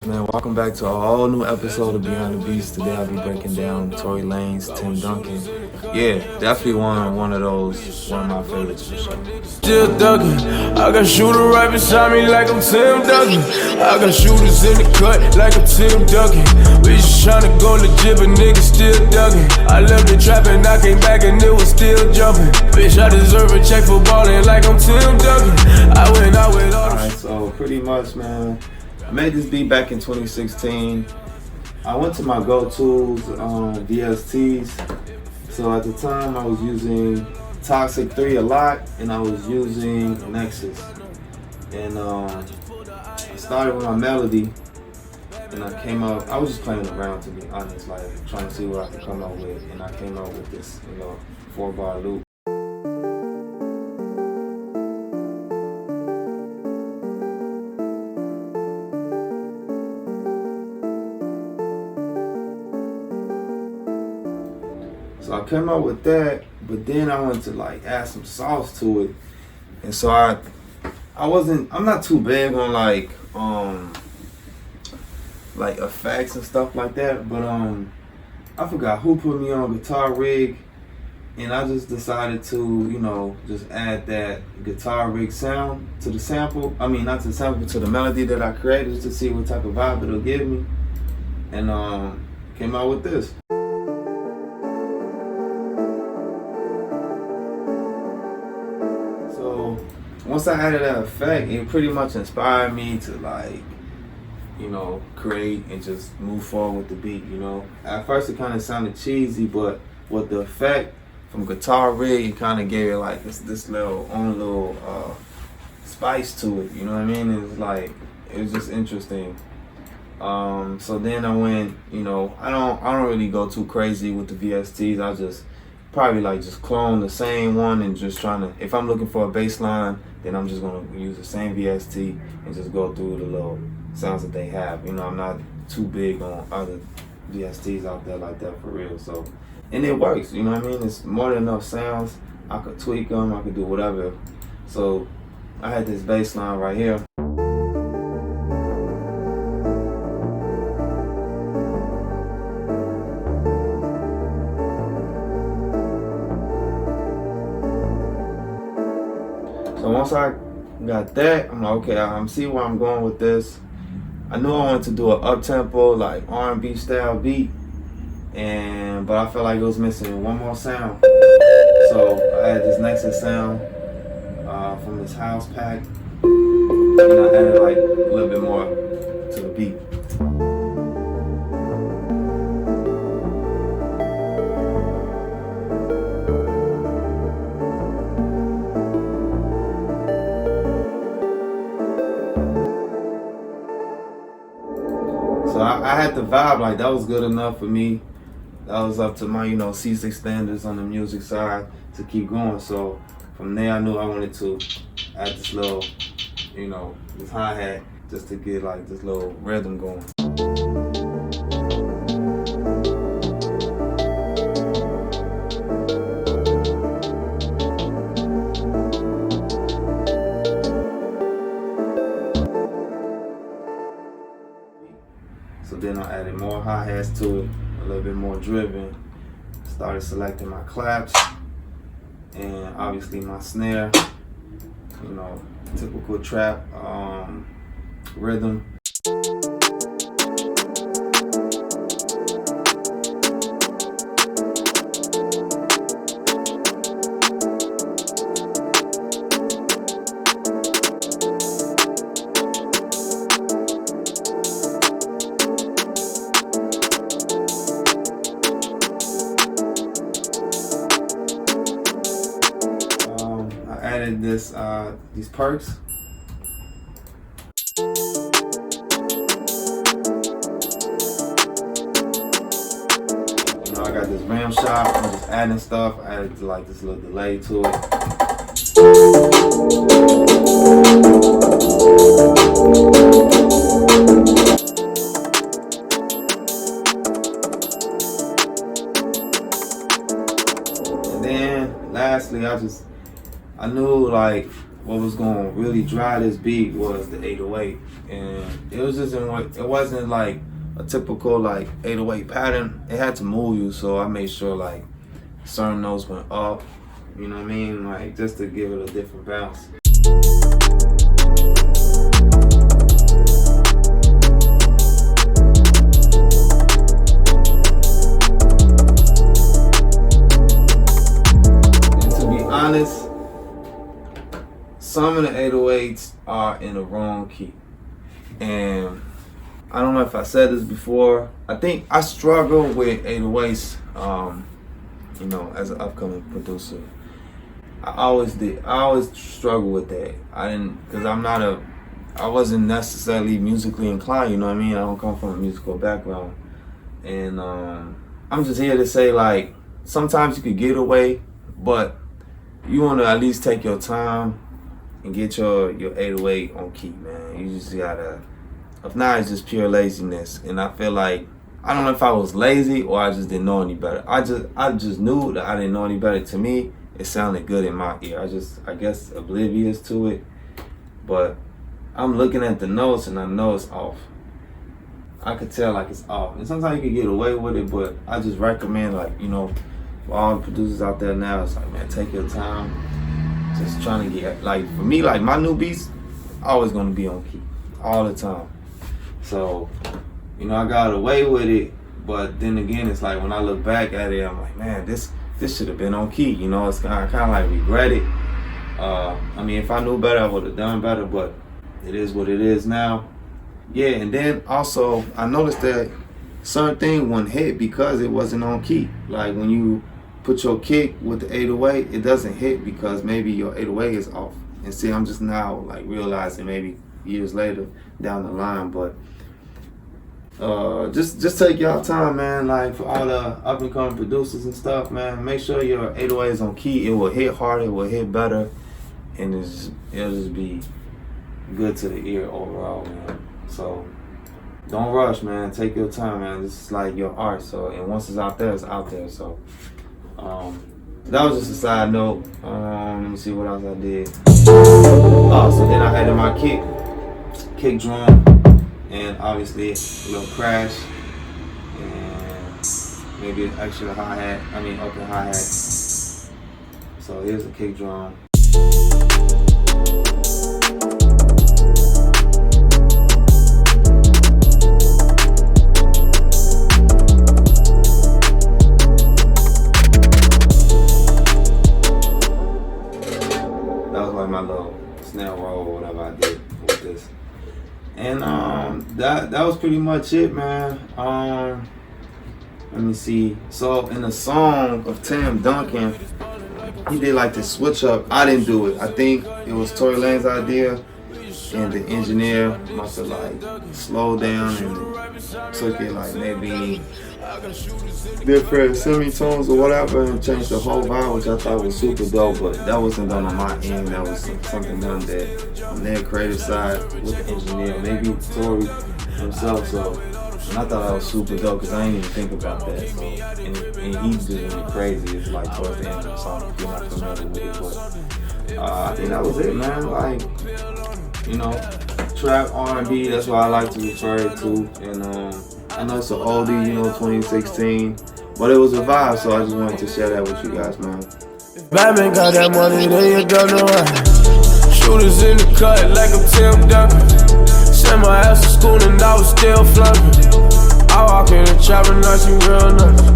Man, welcome back to a whole new episode of Behind the Beats. Today I'll be breaking down Tory Lanez, Duncan. Yeah, definitely one of my favorites for sure. Still Duncan, I got shooter right beside me like I'm Tim Duncan. I got shooters in the cut like I'm Tim Duncan. We just tryna go legit, but niggas still ducking. I left the trap and I came back and it was still jumping. Bitch, I deserve a check for ballin' like I'm Tim Duncan. I went out with all the Alright, so pretty much, man, I made this beat back in 2016. I went to my go-tos, VSTs. So at the time I was using Toxic 3 a lot, and I was using Nexus. And I started with my melody, and I was just playing around, to be honest, like trying to see what I could come up with, and I came up with this, 4-bar loop. So I came up with that, but then I wanted to add some sauce to it. And so I'm not too big on like effects and stuff like that, but I forgot who put me on Guitar Rig, and I just decided to, just add that Guitar Rig sound to the sample. I mean, not to the sample, but to the melody that I created, just to see what type of vibe it'll give me. And came out with this. So once I added that effect, it pretty much inspired me to create and just move forward with the beat, At first it kind of sounded cheesy, but with the effect from Guitar Rig, it kind of gave it this little spice to it, you know what I mean? It was just interesting. So then I went, I don't really go too crazy with the VSTs. I just probably just clone the same one and just if I'm looking for a bass line, then I'm just gonna use the same VST and just go through the little sounds that they have. I'm not too big on other VSTs out there like that for real. So, and it works, you know what I mean? It's more than enough sounds. I could tweak them, I could do whatever. So I had this bass line right here. So once I got that, I'm like, okay, I'm see where I'm going with this. I knew I wanted to do an up-tempo, R&B style beat, but I felt like it was missing one more sound. So I had this Nexus sound from this house pack, and I added a little bit more to the beat. So I had the vibe, that was good enough for me. That was up to my, C6 standards on the music side to keep going. So from there I knew I wanted to add this little, this hi-hat just to get this little rhythm going. So then I added more hi-hats to it, a little bit more driven. Started selecting my claps and obviously my snare, typical trap rhythm. Added these perks. I got this ram shot. I'm just adding stuff. I added this little delay to it. And then lastly, I knew what was gonna really drive this beat was the 808, and it was just it wasn't like a typical like 808 pattern. It had to move you, so I made sure like certain notes went up. You know what I mean? Like just to give it a different bounce. And to be honest, some of the 808s are in the wrong key. And I don't know if I said this before. I think I struggle with 808s, you know, as an upcoming producer. I always did. I always struggle with that. Because I wasn't necessarily musically inclined, you know what I mean? I don't come from a musical background. And I'm just here to say, like, sometimes you could get away, but you want to at least take your time and get your 808 on key, man. You just gotta, if not, it's just pure laziness. And I feel like, I don't know if I was lazy or I just didn't know any better. I just knew that I didn't know any better. To me, it sounded good in my ear. I guess oblivious to it. But I'm looking at the notes and I know it's off. I could tell like it's off. And sometimes you can get away with it, but I just recommend, like, you know, for all the producers out there now, it's like, man, take your time. Just trying to get, like, for me, like, my new beats always gonna be on key all the time. So, you know, I got away with it, but then again, it's like when I look back at it, I'm like, man, this should have been on key. You know, it's kind of like regret it. I mean, if I knew better, I would have done better, but it is what it is now. Yeah, and then also I noticed that certain things wouldn't hit because it wasn't on key. Like when you put your kick with the 808, it doesn't hit because maybe your 808 is off. And see, I'm just now like realizing maybe years later down the line, but just take y'all time, man. Like for all the up and coming producers and stuff, man, make sure your 808 is on key. It will hit harder, it will hit better, and it'll just be good to the ear overall, man. So don't rush, man. Take your time, man. This is like your art. So, and once it's out there, it's out there. So that was just a side note. Let me see what else I did. Oh, so then I added my kick drum, and obviously a little crash, and maybe an extra hi-hat. I mean, open hi-hat. So here's the kick drum. My little snare roll or whatever I did with this, and that was pretty much it, man. Let me see. So in the song of Tim Duncan, he did like the switch up. I didn't do it. I think it was Tory Lanez's idea, and the engineer must have like slowed down and took it like maybe different semitones or whatever and changed the whole vibe, which I thought was super dope, but that wasn't done on my end. That was something done that on their creative side with the engineer, maybe Tory himself. So, and I thought that was super dope because I didn't even think about that. So, and he just went crazy. It's like towards the end of the song, if you're not familiar with it, but I think that was it, man. Like, you know, trap R&B, that's what I like to refer it to, and I know it's an oldie, you know, 2016, but it was a vibe, so I just wanted to share that with you guys, man. Batman got that money, then you don't know why. Shooters in the cut like I'm Tim Duncan. Sent my ass to school and I was still flunking. I walk in the trap and I see real nothing.